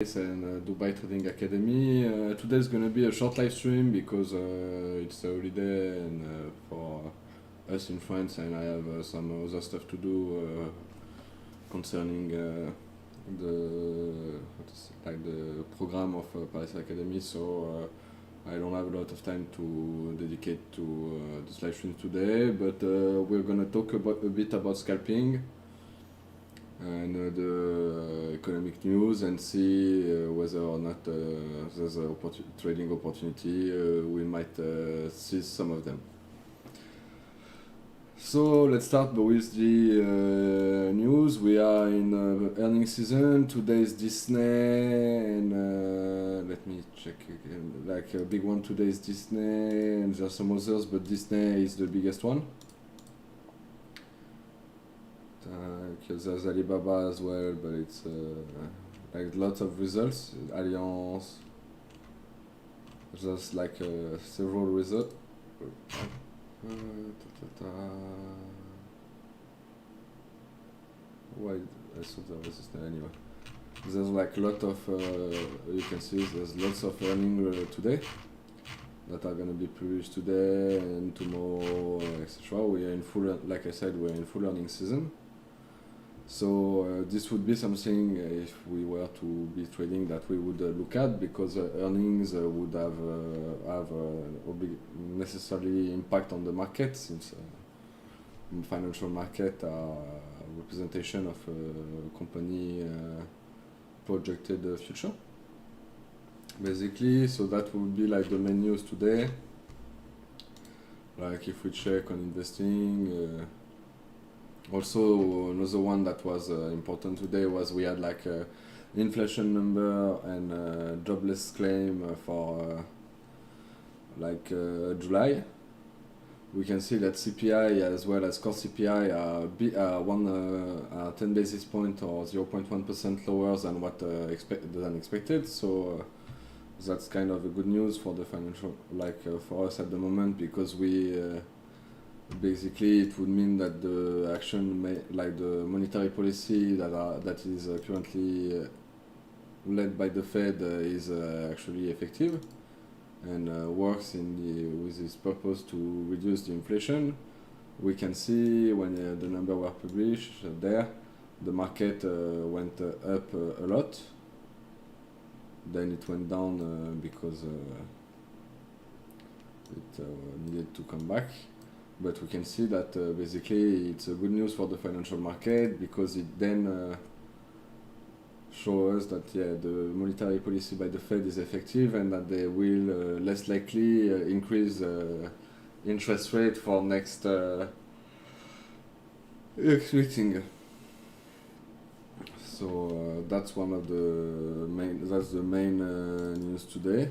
And Dubai Trading Academy. Today is going to be a short live stream because it's a holiday and for us in France, and I have some other stuff to do concerning the program of Paris Academy. So I don't have a lot of time to dedicate to this live stream today. But we're going to talk a bit about scalping and the economic news and see whether or not there's a trading opportunity. We might seize some of them. So let's start with the news. We are in earnings season. Today is Disney, and let me check again. Like a big one today is Disney, and there are some others, but Disney is the biggest one. There's Alibaba as well, but it's like lots of results. Allianz, there's like several results. Why? I thought there was this anyway. There's like a lot of you can see there's lots of earnings today that are gonna be published today and tomorrow, etc. We are in full, like I said, we're in full earnings season. So this would be something if we were to be trading that we would look at, because earnings would have necessarily impact on the market, since in financial market are representation of a company projected future. Basically, so that would be like the main news today. Like if we check on investing. Also, another one that was important today was we had like inflation number and jobless claim for July. We can see that CPI as well as core CPI are 10 basis point or 0.1% lower than what expected. So that's kind of a good news for the financial, for us at the moment, because we. Basically, it would mean that the action, the monetary policy that is currently led by the Fed, is actually effective and works with its purpose to reduce the inflation. We can see when the numbers were published there, the market went up a lot. Then it went down because it needed to come back. But we can see that basically it's a good news for the financial market, because it then shows us that the monetary policy by the Fed is effective, and that they will less likely increase interest rate for next meeting. So that's one of the main news today.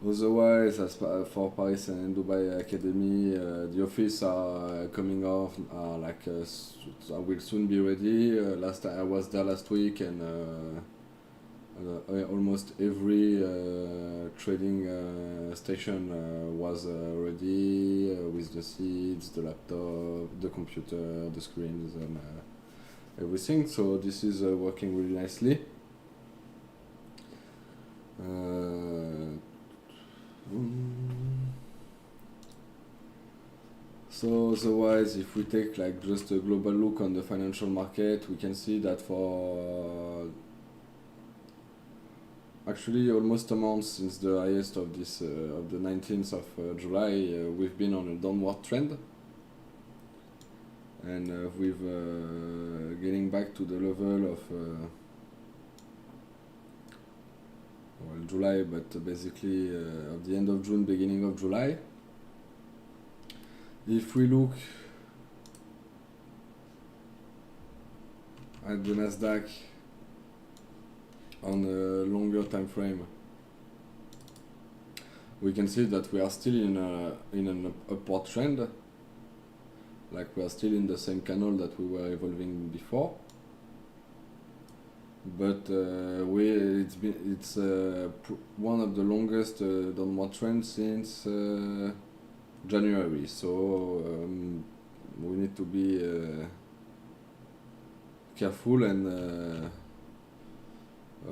Otherwise, as for Paris and Dubai Academy, the office are coming off, will soon be ready. I was there last week, and almost every trading station was ready, with the seats, the laptop, the computer, the screens, and everything. So this is working really nicely. So otherwise, if we take just a global look on the financial market, we can see that for actually almost a month since the highest of the 19th of July, we've been on a downward trend, and we've getting back to the level of July, but basically at the end of June, beginning of July. If we look at the Nasdaq on a longer time frame, we can see that we are still in an upward trend. Like we are still in the same canal that we were evolving before. But it's one of the longest downward trends since January. So we need to be careful and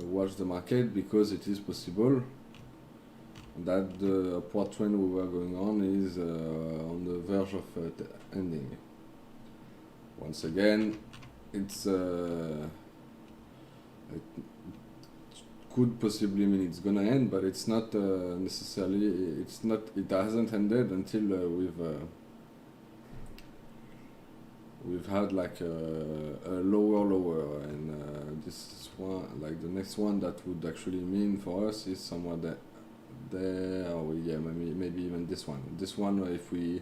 watch the market, because it is possible that the upward trend we were going on is on the verge of ending. Once again, it could possibly mean it's gonna end, but it's not necessarily. It hasn't ended until we've had like a lower, and this one, like the next one, that would actually mean for us is somewhere there, or yeah, maybe even this one. This one, if we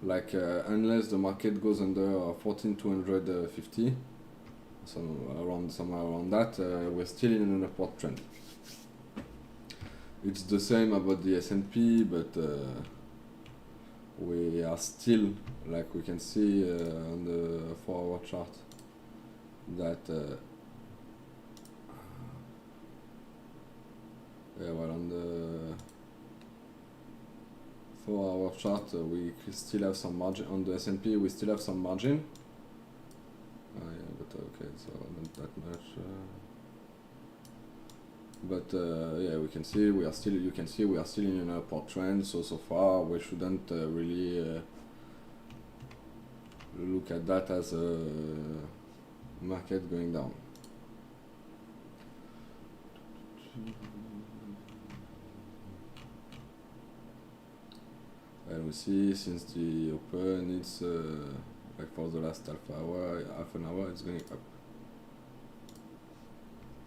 like, unless the market goes under 14,250, somewhere around that, we're still in an upward trend. It's the same about the S&P, but we are still, like we can see on the 4-hour chart, that on the 4-hour chart, we still have some margin. On the S&P, we still have some margin. Yeah, but okay, so not that much. But yeah, we can see we are still. You can see we are still in an upward trend. So far, we shouldn't really look at that as a market going down. And we see since the open, it's like for the last half an hour, it's going up.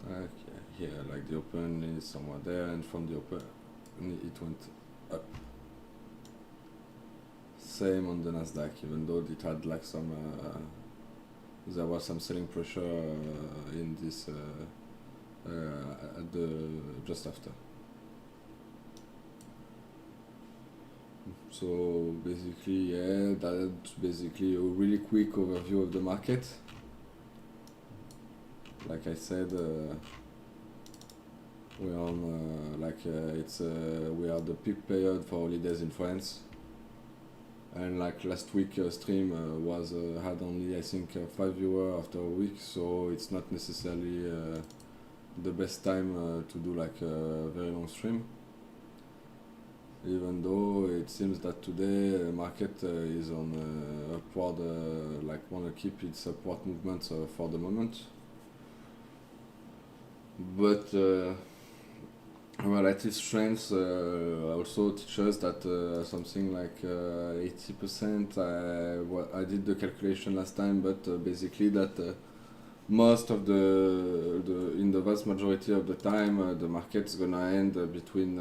Okay, here, like the open is somewhere there, and from the open, it went up. Same on the Nasdaq, even though it had like some, there was some selling pressure in this at the just after. So basically, yeah, that's basically a really quick overview of the market. Like I said, we're on we are the peak period for holidays in France, and like last week stream had only, I think, 5 viewers after a week, so it's not necessarily the best time to do like a very long stream. Even though it seems that today the market is on upward, like wanna keep its upward movement for the moment. But relative strength also teaches that something like 80%. I did the calculation last time, but basically that most of in the vast majority of the time, the market's gonna end between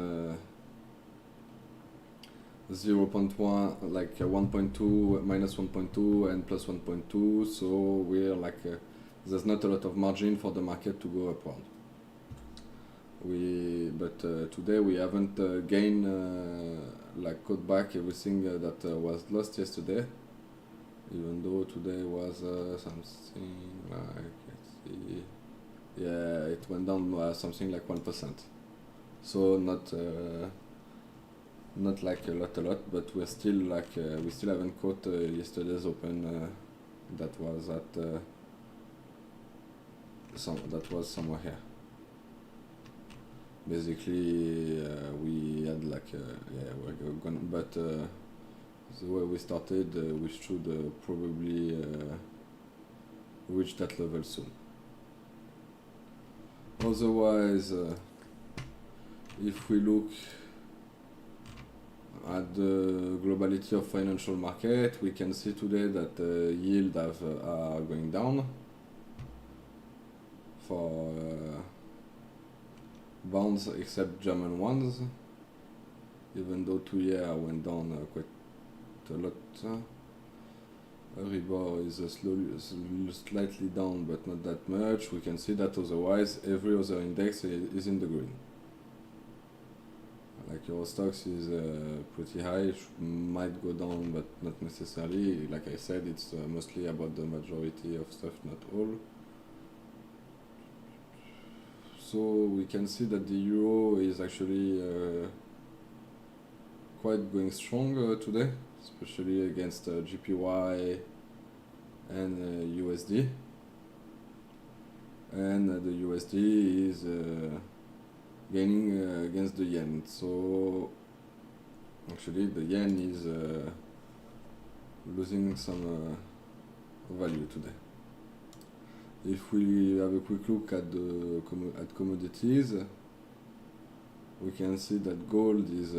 0.1, like 1.2, minus 1.2, and plus 1.2. So we're like there's not a lot of margin for the market to go upward. But today we haven't gained, like got back everything that was lost yesterday, even though today was something like, let's see, yeah, it went down something like 1%. So not like a lot, but we're still like we still haven't caught yesterday's open that was at that was somewhere here. Basically, we had like we're gonna, but the way we started, we should probably reach that level soon. Otherwise, if we look at the globality of financial market, we can see today that yields are going down for bonds, except German ones, even though 2-year went down quite a lot. Euribor is slightly down, but not that much. We can see that otherwise every other index is in the green. Like Eurostoxx is pretty high, might go down, but not necessarily. Like I said, it's mostly about the majority of stuff, not all. So we can see that the euro is actually quite going strong today, especially against GPY and USD. and the USD is gaining against the yen. So actually the yen is losing some value today. If we have a quick look at the commodities, we can see that gold is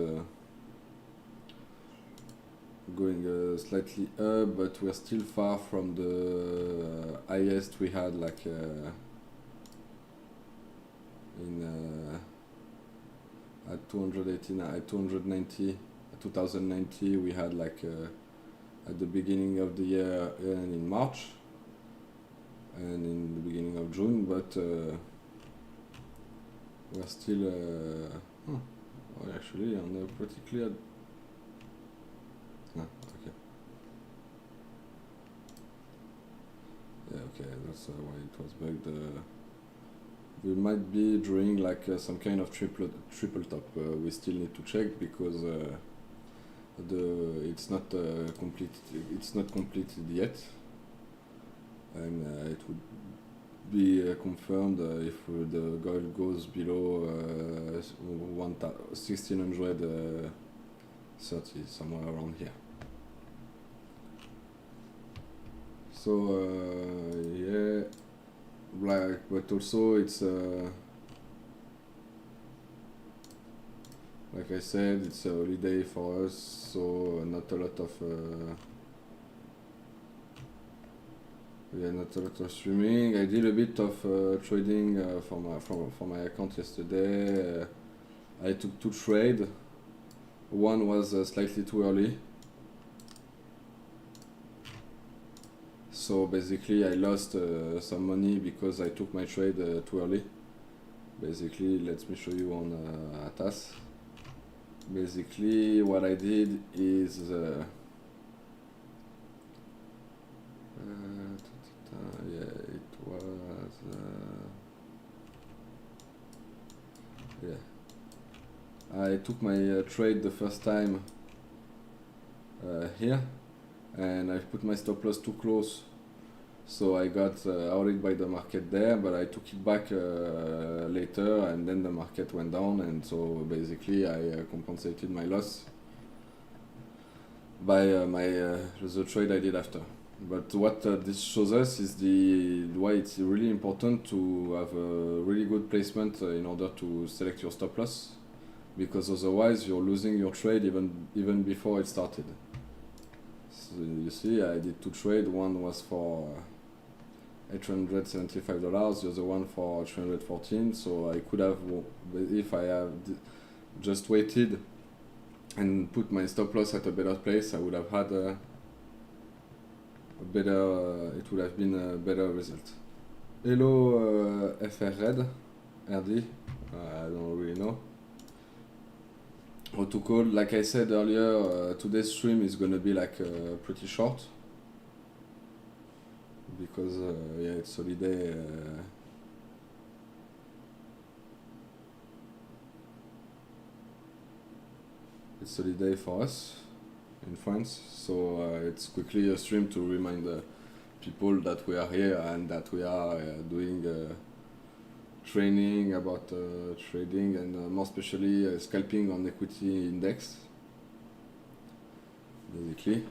going slightly up, but we're still far from the highest we had like at 289, at 290, 2090 we had like at the beginning of the year and in March and in the beginning of June, but we're still actually on a pretty clear. Okay. Yeah, okay, that's why it was bugged. We might be drawing like some kind of triple top. We still need to check because it's not completed yet, and it would be confirmed if the gold goes below 1630, somewhere around here. So yeah, black, but also it's like I said, it's a holiday for us, so not a lot of not a lot of streaming. I did a bit of trading for my account yesterday. I took 2 trades. One was slightly too early, so basically I lost some money because I took my trade too early. Basically, let me show you on Atas. Basically what I did is yeah, it was yeah, I took my trade the first time here, and I put my stop loss too close, so I got outed by the market there, but I took it back later, and then the market went down, and so basically I compensated my loss by the trade I did after. But what this shows us is why it's really important to have a really good placement in order to select your stop loss, because otherwise you're losing your trade even before it started. So you see, I did 2 trades. One was for $875, the other one for 314. So I could have, if I have just waited and put my stop loss at a better place, I would have had a better. It would have been a better result. Hello, FR Red, RD. I don't really know how to call. Like I said earlier, today's stream is gonna be like pretty short because yeah, it's holiday. It's holiday for us in France, so it's quickly a stream to remind people that we are here and that we are doing training about trading and more especially scalping on equity index, basically.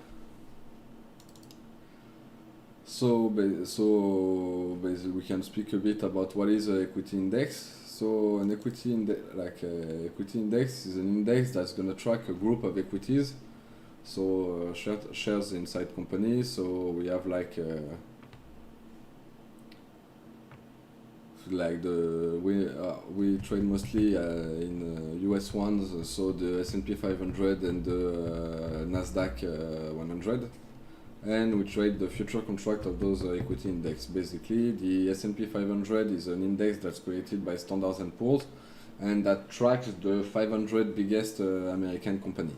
So basically we can speak a bit about what is an equity index. So an equity equity index is an index that's going to track a group of equities. So shares inside companies. So we have like we trade mostly in US ones. So the S&P 500 and the Nasdaq 100. And we trade the future contract of those equity index. Basically, the S&P 500 is an index that's created by Standard & Poor's and that tracks the 500 biggest American company.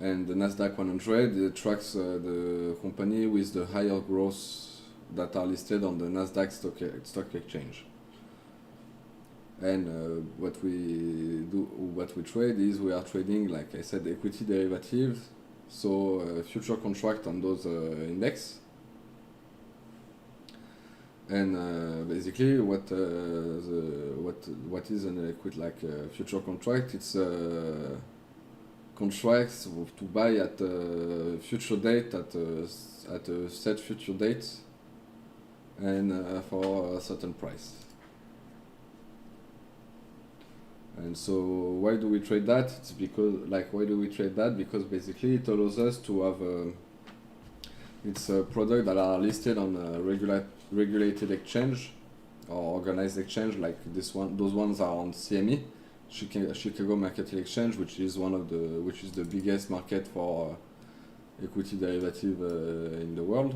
And the Nasdaq 100 tracks the company with the higher growth that are listed on the Nasdaq stock exchange. And what we trade is we are trading, like I said, equity derivatives. So future contract on those index, And basically, what is an equity future contract? It's contracts to buy at a future date at a set future date and for a certain price. And so why do we trade that? It's because why do we trade that? Because basically it allows us to have it's a product that are listed on a regulated exchange or organized exchange, like this one. Those ones are on CME, Chicago Mercantile Exchange, which is the biggest market for equity derivative in the world,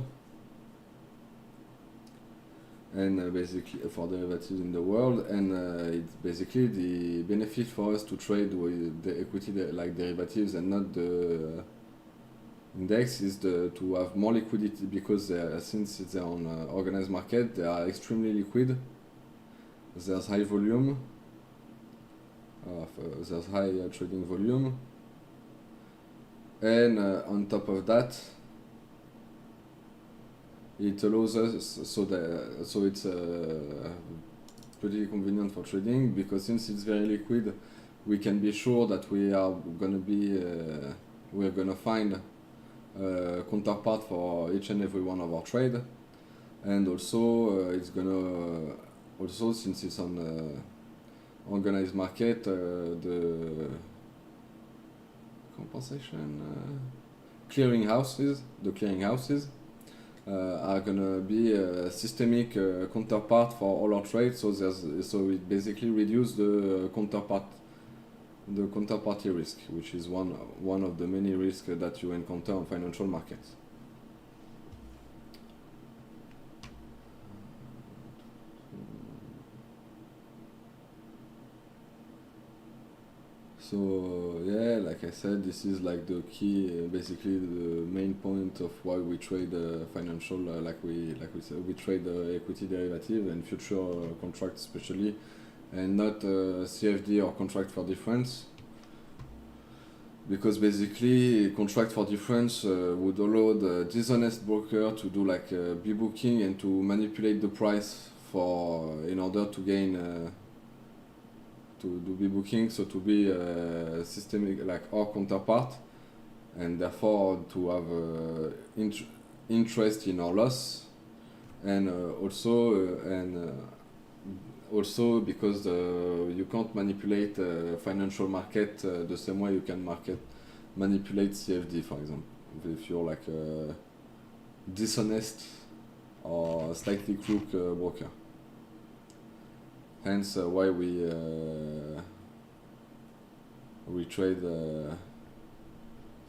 and basically for derivatives in the world. And it's basically the benefit for us to trade with the equity derivatives and not the index is to have more liquidity, because since it's on organized market, they are extremely liquid. There's high volume. There's high trading volume, and on top of that, it allows us so it's pretty convenient for trading, because since it's very liquid, we can be sure that we're gonna find a counterpart for each and every one of our trade, and also it's gonna since it's on organized market, the compensation the clearinghouses are gonna be a systemic counterpart for all our trades. So it basically reduces the counterparty risk, which is one of the many risks that you encounter on financial markets. So yeah, like I said, this is like the key, basically the main point of why we trade financial, like we said, we trade equity derivative and future contracts especially, and not CFD or contract for difference, because basically contract for difference would allow the dishonest broker to do b-booking and to manipulate the price in order to gain. To do b-booking, so to be systemic like our counterpart, and therefore to have interest in our loss, and also because you can't manipulate financial market the same way you can manipulate CFD, for example, if you're like a dishonest or slightly crook broker. Hence why we trade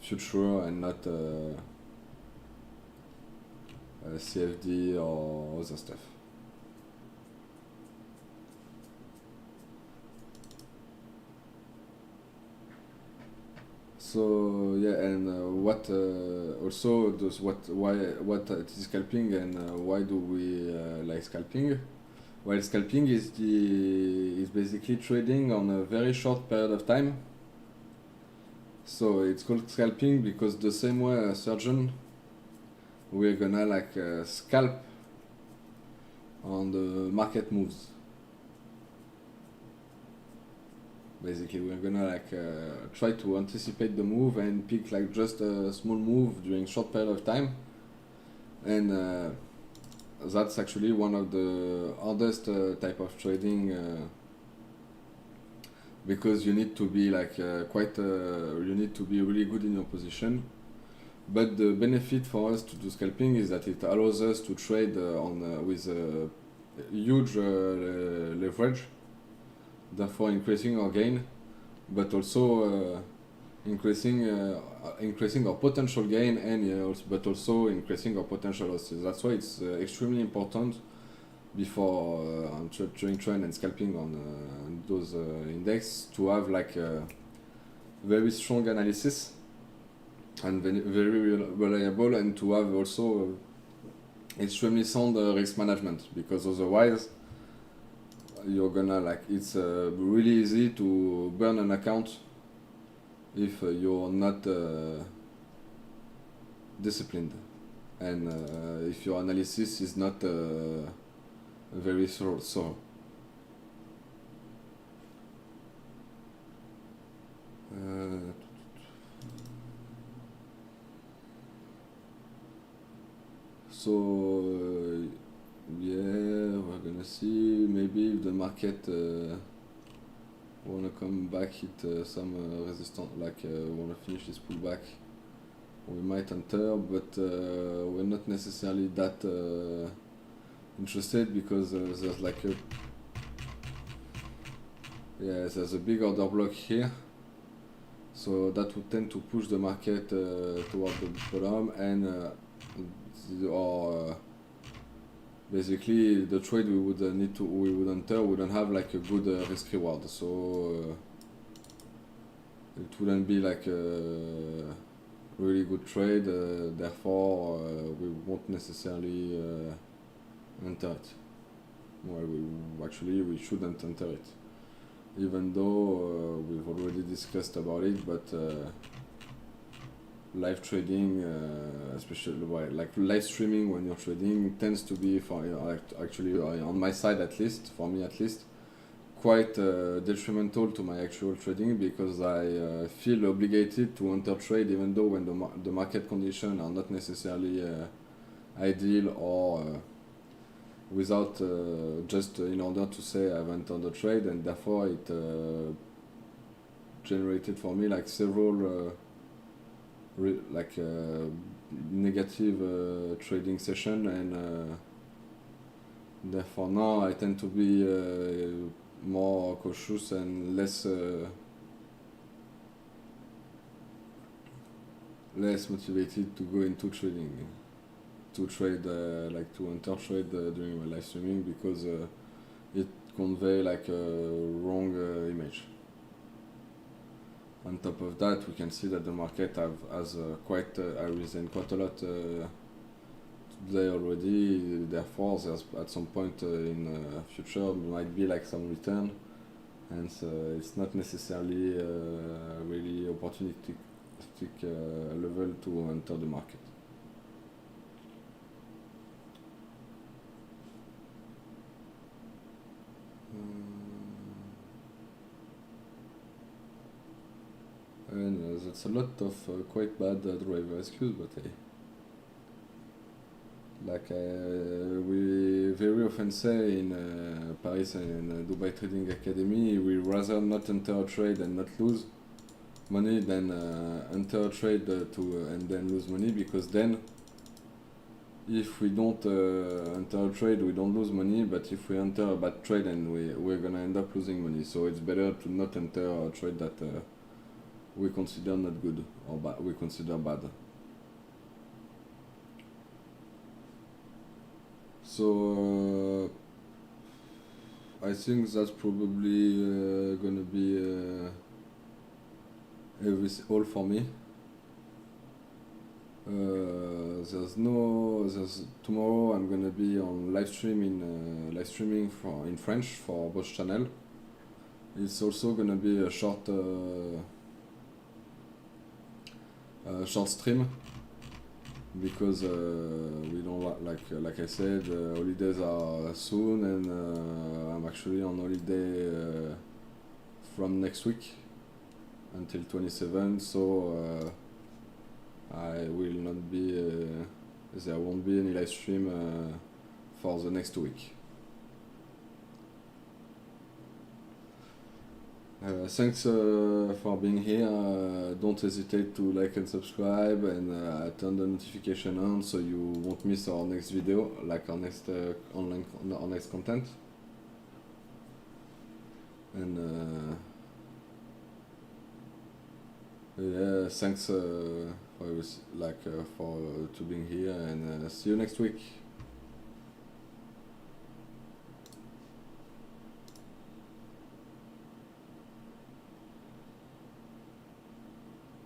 future and not CFD or other stuff. So yeah, and what also does why it is scalping, and why do we like scalping? Well, scalping is basically trading on a very short period of time. So it's called scalping because the same way a surgeon, we're gonna scalp on the market moves. Basically, we're gonna try to anticipate the move and pick just a small move during short period of time, and that's actually one of the hardest type of trading, because you need to be you need to be really good in your position. But the benefit for us to do scalping is that it allows us to trade with huge leverage, therefore increasing our gain, but also increasing our potential gain, and but also increasing our potential losses. That's why it's extremely important before during trend and scalping on those index to have very strong analysis and very reliable, and to have also extremely sound risk management, because otherwise you're gonna it's really easy to burn an account if you're not disciplined, and if your analysis is not very thorough. Uh, so yeah, we're gonna see maybe if the market wanna come back, hit some resistance, like wanna finish this pullback, we might enter, but we're not necessarily that interested because there's like a there's a big order block here, so that would tend to push the market toward the bottom, and or basically the trade we would we would enter wouldn't have like a good risk reward, so it wouldn't be like a really good trade, therefore we won't necessarily enter it. Well, we shouldn't enter it, even though we've already discussed about it, but live trading, especially like live streaming when you're trading, tends to be, for actually on my side at least, for me at least, quite detrimental to my actual trading, because I feel obligated to enter trade even though when the market conditions are not necessarily ideal, or without just in order to say I've entered the trade, and therefore it generated for me like several negative trading session, and therefore now I tend to be more cautious and less motivated to go into trading, to trade to enter trade during my live streaming, because it convey like a wrong image. On top of that, we can see that the market has risen quite a lot today already. Therefore, there's at some point in the future might be like some return, and it's not necessarily really opportunistic level to enter the market. And that's a lot of quite bad driver excuse, but hey. Like we very often say in Paris and Dubai Trading Academy, we rather not enter a trade and not lose money than enter a trade and then lose money, because then if we don't enter a trade, we don't lose money, but if we enter a bad trade, and we're gonna end up losing money. So it's better to not enter a trade that we consider not good, or we consider bad. So I think that's probably gonna be all for me. Tomorrow I'm gonna be on live streaming in French for both channel. It's also gonna be a short stream, because we don't like I said, holidays are soon, and I'm actually on holiday from next week until 27, so I will not be there won't be any live stream for the next week. Thanks for being here. Don't hesitate to like and subscribe, and turn the notification on so you won't miss our next video, like our next our next content. And yeah, thanks for being here, and see you next week.